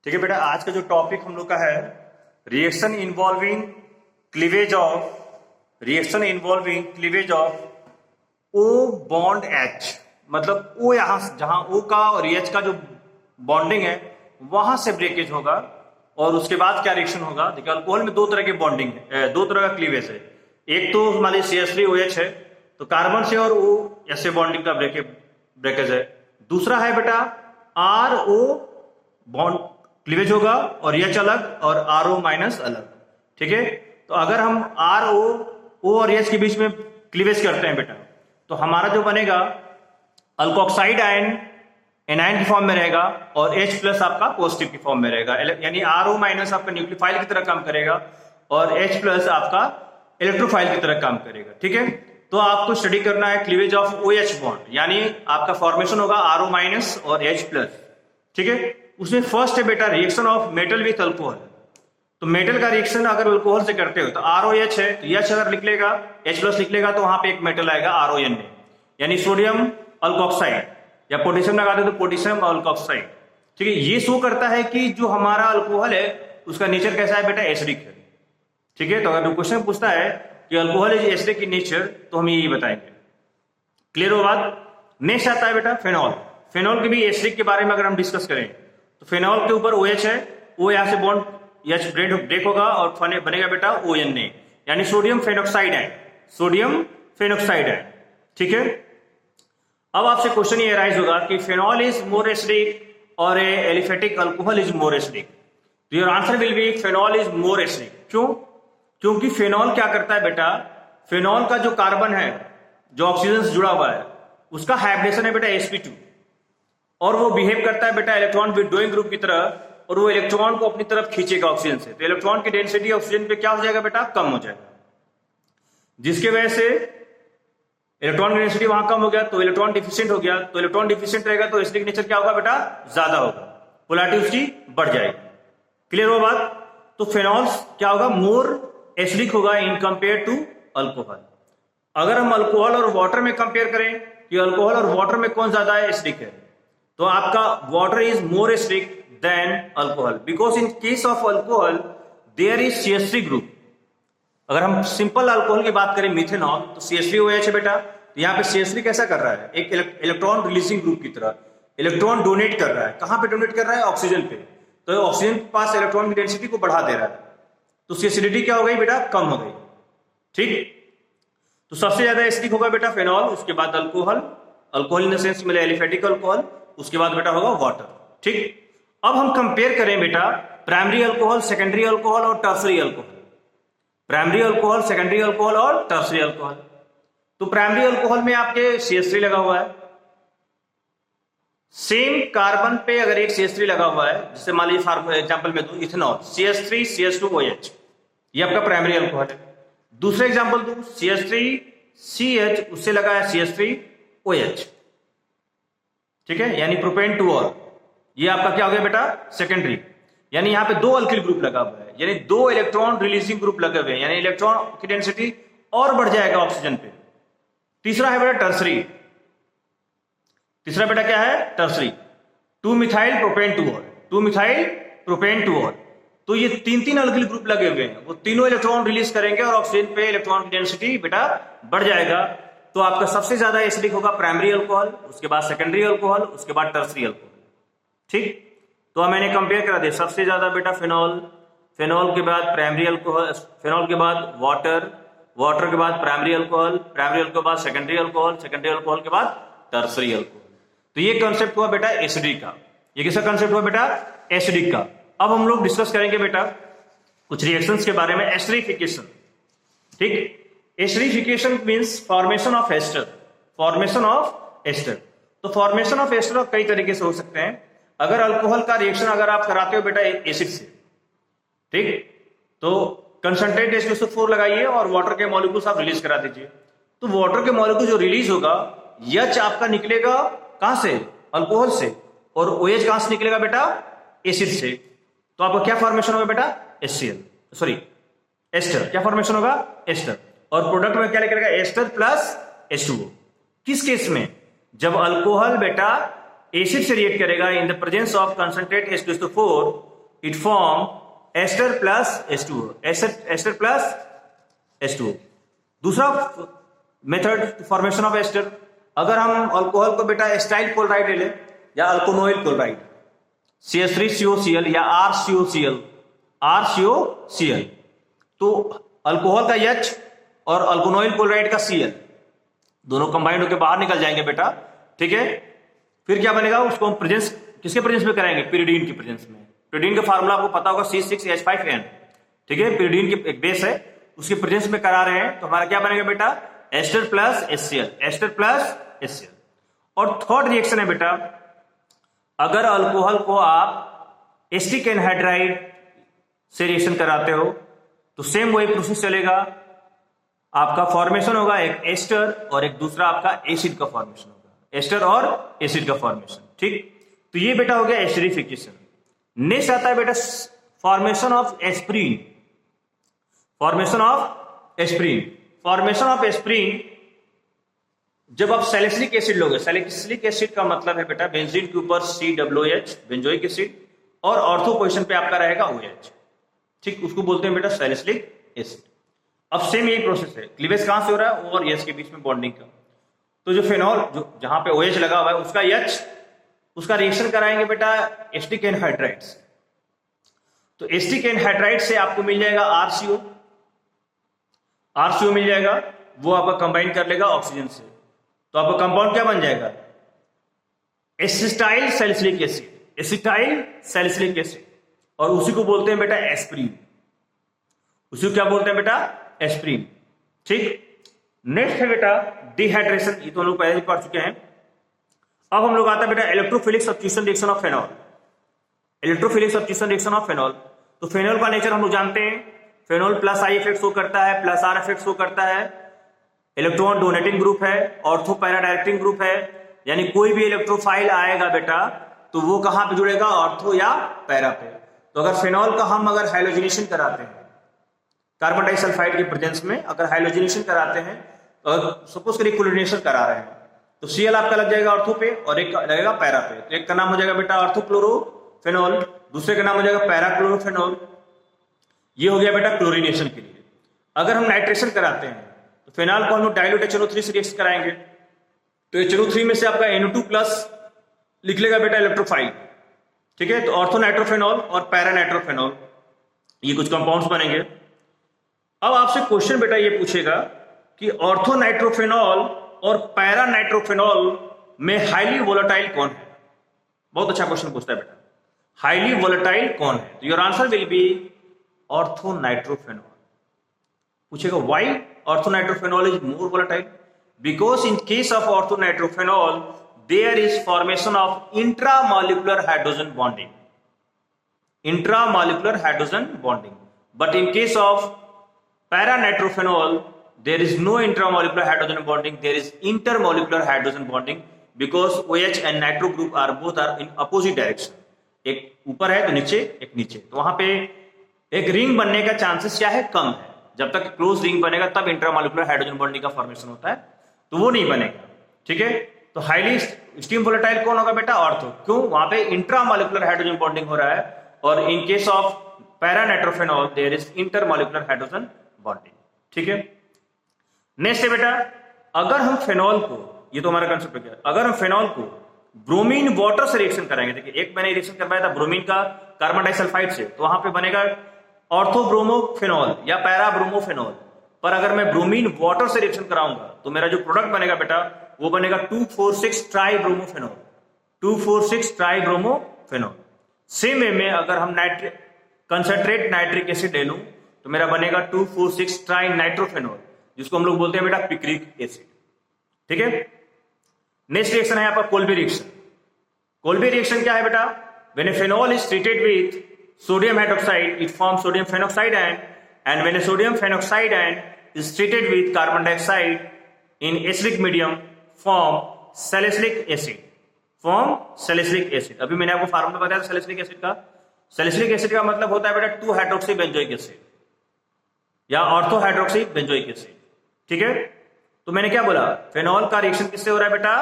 ठीक है बेटा, आज का जो टॉपिक हम लोग का है reaction involving cleavage of O bond H. मतलब ओ यहां जहां ओ का और एच का जो बॉन्डिंग है वहां से ब्रेकेज होगा और उसके बाद क्या रिएक्शन होगा। देखिए अल्कोहल में दो तरह की बॉन्डिंग है, दो तरह का क्लीवेज है। एक तो मान लीजिए CH3OH है तो कार्बन से और ओ एस से बॉन्डिंग का ब्रेकेज है। दूसरा है बेटा RO बॉन्ड क्लीवेज होगा और एच अलग और RO माइनस अलग। ठीक है, तो अगर हम ओ और एच के बीच में क्लीवेज करते हैं बेटा तो हमारा जो बनेगा अल्कोक्साइड आयन एनायन की फॉर्म में रहेगा और H प्लस आपका पॉजिटिव की फॉर्म में रहेगा। यानी RO माइनस आपका न्यूक्लियोफाइल की तरह काम करेगा और H प्लस आपका इलेक्ट्रोफाइल की तरह काम करेगा। ठीक है, तो आपको स्टडी करना है क्लीवेज ऑफ OH बॉन्ड, यानी आपका फॉर्मेशन होगा RO माइनस और H प्लस। ठीक है, उसमें फर्स्ट है बेटा reaction of metal with alcohol. तो मेटल का रिएक्शन अगर अल्कोहल से करते हो तो ROH है तो H अगर लिख लेगा H प्लस लिख लेगा तो वहां पे एक मेटल आएगा RON में, यानी सोडियम अल्कोक्साइड, या पोटेशियम लगा दे तो पोटेशियम अल्कोक्साइड। ठीक है, ये शो करता है कि जो हमारा अल्कोहल है उसका नेचर कैसा है बेटा, एसिडिक है। ठीक है, तो अगर क्वेश्चन पूछता है कि alcohol is acidic in nature तो हम यही बताएंगे। क्लियर हो बात। नेक्स्ट आता है बेटा फेनॉल। फेनॉल के भी एसिडिक के बारे में अगर हम डिस्कस करें तो फेनॉल के ऊपर OH है, O यहां से बॉन्ड H ब्रेक होगा और बनेगा बेटा ON, यानी सोडियम फेनोक्साइड है, सोडियम फेनोक्साइड है। ठीक है, अब आपसे क्वेश्चन ये राइज होगा कि फेनॉल इज मोर एसिडिक और aliphatic alcohol is more acidic. तो your answer will be phenol is more acidic. क्यों? क्योंकि फेनॉल क्या करता है बेटा, फेनॉल का जो कार्बन है जो ऑक्सीजन से जुड़ा हुआ है उसका हाइब्रिडेशन है बेटा sp2 और वो बिहेव करता है बेटा इलेक्ट्रॉन विड्रॉइंग ग्रुप की तरह और वो इलेक्ट्रॉन को अपनी तरफ खींचेगा ऑक्सीजन से। तो इलेक्ट्रॉन की डेंसिटी ऑक्सीजन पे क्या हो जाएगा बेटा, कम हो जाएगा, जिसके वजह से इलेक्ट्रॉन की डेंसिटी वहां कम हो गया तो इलेक्ट्रॉन डिफिशिएंट हो गया। तो इलेक्ट्रॉन डिफिशिएंट रहेगा तो एसिडिक नेचर क्या होगा बेटा, ज्यादा होगा, पोलैरिटी उसकी बढ़ जाएगी। क्लियर हो बात। तो फेनॉल क्या होगा, मोर एसिडिक होगा इन कंपेयर टू अल्कोहल। अगर हम अल्कोहल और वाटर में कंपेयर करें कि अल्कोहल और वाटर में कौन ज्यादा एसिडिक है तो आपका water is more acidic than alcohol, because in case of alcohol there is CH3 group. अगर हम सिंपल अल्कोहल की बात करें मिथेनॉल तो CH3OH है बेटा, तो यहाँ पे CH3 कैसा कर रहा है, एक इलेक्ट्रॉन रिलीजिंग ग्रुप की तरह इलेक्ट्रॉन डोनेट कर रहा है। कहां पे डोनेट कर रहा है, ऑक्सीजन पे। तो ऑक्सीजन के पास इलेक्ट्रॉन की डेंसिटी को बढ़ा दे रहा है तो उसकी एसिडिटी क्या हो गई बेटा, कम हो गई। ठीक, तो सबसे ज्यादा एसिडिक होगा बेटा फेनॉल, उसके बाद alcohol, alcohol in the sense मिले एलिफेटिक अल्कोहल, उसके बाद बेटा होगा वाटर। ठीक, अब हम कंपेयर करें बेटा प्राइमरी अल्कोहल, सेकेंडरी अल्कोहल और tertiary alcohol. Primary alcohol, secondary alcohol और टर्सरी अल्कोहल। तो प्राइमरी अल्कोहल में आपके CH3 लगा हुआ है, सेम कार्बन पे अगर एक CH3 लगा हुआ है, जैसे मान लीजिए फॉर एग्जांपल में दूं इथेनॉल CH3 CH2OH, ये आपका प्राइमरी अल्कोहल है। दूसरा एग्जांपल दूं CH3CH, उससे लगा है CH3OH। ठीक है, यानी प्रोपेन 2 ये आपका क्या हो गया बेटा, सेकेंडरी। यानी यहां पे दो अल्किल ग्रुप लगा हुआ है, यानी दो इलेक्ट्रॉन रिलीजिंग ग्रुप लगे हुए हैं, यानी इलेक्ट्रॉन की डेंसिटी और बढ़ जाएगा ऑक्सीजन पे। तीसरा है बेटा टर्सरी। तीसरा बेटा क्या है, टर्सरी, 2 मिथाइल प्रोपेन 2 तो ये तीन अल्किल ग्रुप लगे हुए हैं, वो तीनों इलेक्ट्रॉन रिलीज करेंगे और ऑक्सीजन पे इलेक्ट्रॉन की डेंसिटी बेटा बढ़ जाएगा। तो आपका सबसे ज्यादा एसिडिक होगा प्राइमरी अल्कोहल, उसके बाद सेकेंडरी अल्कोहल, उसके बाद टर्सरी अल्कोहल। ठीक, तो मैंने कंपेयर करा दिया, सबसे ज्यादा बेटा फेनॉल, फेनॉल के बाद प्राइमरी अल्कोहल, फेनॉल के बाद वाटर, वाटर के बाद प्राइमरी अल्कोहल, प्राइमरी अल्कोहल के बाद सेकेंडरी अल्कोहल, सेकेंडरी अल्कोहल के बाद टर्सरी अल्कोहल। तो ये कॉन्सेप्ट हुआ बेटा एसिडिक का। ये किसका कॉन्सेप्ट हुआ बेटा, एसिडिक का। अब हम लोग डिस्कस करेंगे बेटा कुछ रिएक्शंस के बारे में। एस्टरिफिकेशन। ठीक, esterification means formation of ester, formation of ester. तो फॉर्मेशन ऑफ एस्टर कई तरीके से हो सकते हैं। अगर अल्कोहल का रिएक्शन अगर आप कराते हो बेटा एसिड से, ठीक, तो कंसंट्रेट H2SO4 लगाइए और वाटर के मॉलिक्यूल्स आप रिलीज करा दीजिए। तो वाटर के मॉलिक्यूल जो रिलीज होगा H आपका निकलेगा कहां से, अल्कोहल से, और OH कहां से निकलेगा बेटा, एसिड से। तो आपका क्या फॉर्मेशन होगा बेटा, HCl, सॉरी एस्टर। क्या फॉर्मेशन होगा, एस्टर। और प्रोडक्ट में क्या निकलेगा, एस्टर प्लस H2O। किस केस में, जब अल्कोहल बेटा एसिड से रिएक्ट करेगा in the presence of concentrate H2SO4 it form ester plus H2O, ester plus H2O। दूसरा मेथड फॉर्मेशन ऑफ एस्टर, अगर हम अल्कोहल को बेटा एस्टाइल क्लोराइड ले लें या अल्कोनोइल क्लोराइड CH3COCl या RCOCl, तो अल्कोहल का H और अल्कोनोइल क्लोराइड का Cl दोनों कंबाइंड होकर बाहर निकल जाएंगे बेटा, ठीक है। फिर क्या बनेगा, उसको हम प्रेजेंस किसके प्रेजेंस में कराएंगे, पिरिडीन की प्रेजेंस में। पिरिडीन का फार्मूला आपको पता होगा C6H5N, ठीक है। पिरिडीन की एक बेस है, उसके प्रेजेंस में करा रहे हैं, तो हमारा क्या बनेगा बेटा, ester plus HCl, ester plus HCl। और थर्ड रिएक्शन है बेटा, अगर अल्कोहल को आप एसिटिक एनहाइड्राइड से रिएक्शन कराते हो तो सेम वही प्रोसेस चलेगा, आपका फॉर्मेशन होगा एक एस्टर और एक दूसरा आपका एसिड का फॉर्मेशन होगा, एस्टर और एसिड का फॉर्मेशन, ठीक। तो ये बेटा हो गया एस्टरिफिकेशन। नेक्स्ट आता है बेटा formation of aspirin. Formation of aspirin, formation of aspirin जब आप सैलिसिलिक एसिड लोगे, सैलिसिलिक एसिड का मतलब है बेटा बेंजीन के ऊपर COOH बेंजोइक एसिड और ऑर्थो पोजीशन पे आपका रहेगा OH, ठीक, उसको बोलते हैं बेटा सैलिसिलिक एसिड। अब सेम यही प्रोसेस है, क्लीवेज कहां से हो रहा है, O और H के बीच में बॉन्डिंग का। तो जो फेनॉल जो जहां पे OH लगा हुआ है उसका H, उसका रिएक्शन कराएंगे बेटा एसिटिक एनहाइड्राइड से। तो एसिटिक एनहाइड्राइड से आपको मिल जाएगा RCO मिल जाएगा, वो आपका कंबाइन कर लेगा ऑक्सीजन से, तो आपका कंपाउंड क्या बन जाएगा, acetyl salicylic acid, acetyl salicylic acid, और उसी को बोलते हैं बेटा एस्प्रीन, उसी को क्या बोलते हैं बेटा, एस्प्रीन, ठीक। नेक्स्ट है बेटा डिहाइड्रेशन, ये तो हम लोग पहले ही पढ़ चुके हैं। अब हम लोग आता है बेटा electrophilic substitution reaction of phenol. Electrophilic substitution reaction of phenol, तो फेनॉल का नेचर हम लोग जानते हैं, phenol plus I effect show करता है, प्लस R इफेक्ट शो करता है, इलेक्ट्रॉन डोनेटिंग ग्रुप है, ऑर्थो पैरा डायरेक्टिंग ग्रुप है, यानी कोई भी इलेक्ट्रोफाइल आएगा बेटा तो वो कहां पे जुड़ेगा, ऑर्थो या पैरा पे। तो अगर फेनॉल का हम अगर हाइलोजिनेशन कराते हैं कार्बन डाइसल्फाइड के प्रेजेंस में, अगर हाइलोजिनेशन कराते हैं तो सपोज करिए क्लोरीनेशन करा रहे हैं, तो Cl आपका लग जाएगा ऑर्थो पे और एक लगेगा पैरा पे। तो एक का नाम हो जाएगा बेटा ऑर्थोक्लोरोफेनॉल, दूसरे का नाम हो जाएगा पैराक्लोरोफेनॉल। ये हो गया बेटा क्लोरीनेशन के लिए। अगर हम नाइट्रेशन कराते हैं तो फेनॉल को हम लोग डाइल्यूट HNO3 से रिएक्ट कराएंगे, तो HNO3 में से आपका NO2 प्लस लिख लेगा बेटा इलेक्ट्रोफाइल, ठीक है। तो ऑर्थो नाइट्रोफेनॉल और पैरा नाइट्रोफेनॉल, ये कुछ कंपाउंड्स बनेंगे। अब आपसे क्वेश्चन बेटा ये पूछेगा कि ऑर्थो नाइट्रोफेनॉल और पैरा नाइट्रोफेनॉल में हाईली वोलेटाइल कौन है। बहुत अच्छा क्वेश्चन पूछता है बेटा, हाईली वोलेटाइल कौन है, तो your answer will be ortho nitrophenol. पूछेगा why ortho nitrophenol is more volatile, because in case of ortho nitrophenol there is formation of intramolecular hydrogen bonding, intramolecular hydrogen bonding, but in case of para nitrophenol there is no intramolecular hydrogen bonding, there is intermolecular hydrogen bonding because OH and nitro group are both are in opposite direction, एक ऊपर है तो नीचे, एक नीचे, तो वहां पे एक रिंग बनने का चांसेस क्या है, कम है। जब तक क्लोज रिंग बनेगा तब इंट्रामोलिकुलर हाइड्रोजन बॉन्डिंग का फॉर्मेशन होता है, तो वो नहीं बनेगा, ठीक है। तो हाईली स्टीम वोलेटाइल कौन होगा बेटा, ऑर्थो, क्यों, वहां पे इंट्रामोलिकुलर हाइड्रोजन बॉन्डिंग हो रहा है, और in case of para nitrophenol there is intermolecular hydrogen bonding, ठीक है। नेक्स्ट है बेटा, अगर हम फेनॉल को, ये तो हमारा कंसेप्ट हो गया, अगर हम फेनॉल को ब्रोमीन वाटर से रिएक्शन कराएंगे, देखिए एक मैंने रिएक्शन करवाया था ब्रोमीन का कार्बन डाइसल्फाइड से, तो वहां पे बनेगा ऑर्थोब्रोमोफेनॉल या पैराब्रोमोफेनॉल, पर अगर मैं ब्रोमीन वाटर से रिएक्शन कराऊंगा तो मेरा जो प्रोडक्ट बनेगा बेटा वो बनेगा 2,4,6 ट्राइब्रोमोफेनॉल, 2,4,6 ट्राइब्रोमोफेनॉल। सेम वे में अगर हम कंसंट्रेट नाइट्रिक एसिड ले लूं तो मेरा बनेगा 2,4,6 ट्राई नाइट्रोफेनॉल, जिसको हम लोग बोलते हैं बेटा पिक्रिक एसिड, ठीक है। नेक्स्ट रिएक्शन है आपका कोल्बे रिएक्शन। कोल्बे रिएक्शन क्या है बेटा, when A phenol is treated with sodium hydroxide it form sodium phenoxide ion, and when A sodium phenoxide ion is treated with carbon dioxide in acidic medium form salicylic acid, form salicylic acid. अभी मैंने आपको formula बताया था salicylic acid का। Salicylic acid का मतलब होता है बेटा 2 हाइड्रोक्सी बेंजोइक एसिड या ऑर्थो हाइड्रोक्सी बेंजोइक एसिड, ठीक है। तो मैंने क्या बोला, फेनॉल का रिएक्शन किससे हो रहा है बेटा,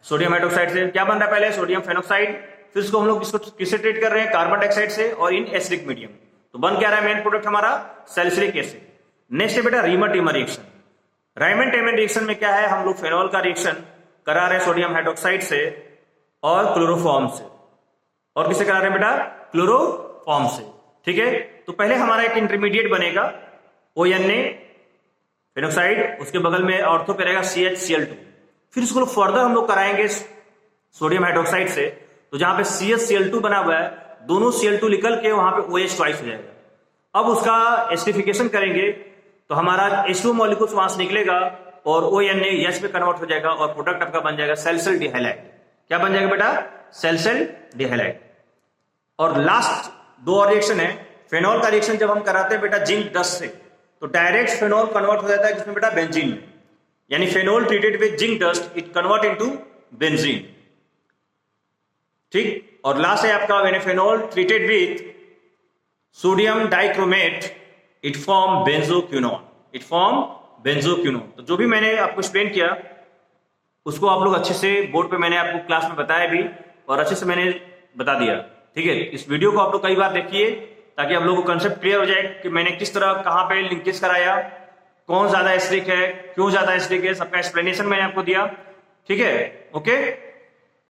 सोडियम हाइड्रोक्साइड से। क्या बन रहा है पहले, सोडियम फेनॉक्साइड, फिर इसको हम लोग इसको किससे ट्रीट कर रहे हैं, कार्बन डाइऑक्साइड से और इन एसिडिक मीडियम। तो बन क्या रहा है मेन प्रोडक्ट हमारा, सैलिसिलिक एसिड। नेक्स्ट है बेटा रीमन-टेमर रिएक्शन। राइमन-टेमर रिएक्शन में क्या है, हम लोग फेनॉल का रिएक्शन करा रहे हैं सोडियम हाइड्रोक्साइड से और क्लोरोफॉर्म से। और किससे करा रहे हैं बेटा, क्लोरोफॉर्म से। ठीक है, तो पहले हमारा एक इंटरमीडिएट बनेगा ONA फेनोक्साइड, उसके बगल में ऑर्थो पे रहेगा CHCl2। फिर इसको फर्दर हम लोग कराएंगे सोडियम हाइड्रोक्साइड से, तो जहां पे CHCl2 बना हुआ है, दोनों Cl2 निकल के वहां पे OH ट्वाइस हो जाएगा। अब उसका एसिडिफिकेशन करेंगे तो हमारा H2 मॉलिक्यूल्स वहां से निकलेगा और ONA H में कन्वर्ट हो जाएगा और प्रोडक्ट आपका बन जाएगा सैलिसिल डिहाइलाइड। क्या बन जाएगा बेटा, सैलिसिल डिहाइलाइड। और लास्ट दो और रिएक्शन है, फेनॉल का रिएक्शन जब हम कराते हैं बेटा जिंक डस्ट से, तो डायरेक्ट फेनॉल कन्वर्ट हो जाता है किसमें बेटा, बेंजीन में। यानी phenol treated with zinc dust it convert into benzene. ठीक, और लास्ट है आपका when phenol treated with sodium dichromate it form benzoquinone, it form benzoquinone. तो जो भी मैंने आपको एक्सप्लेन किया उसको आप लोग अच्छे से बोर्ड पे मैंने आपको क्लास में बताया भी और अच्छे से मैंने बता दिया। ठीक है, इस वीडियो को आप लोग कई बार देखिए ताकि आप लोगों को कंसेप्ट क्लियर हो जाए कि मैंने किस तरह कहां पे लिंकेज कराया, कौन ज्यादा एसिडिक है, क्यों ज्यादा एसिडिक है, सबका एक्सप्लेनेशन मैंने आपको दिया। ठीक है, ओके।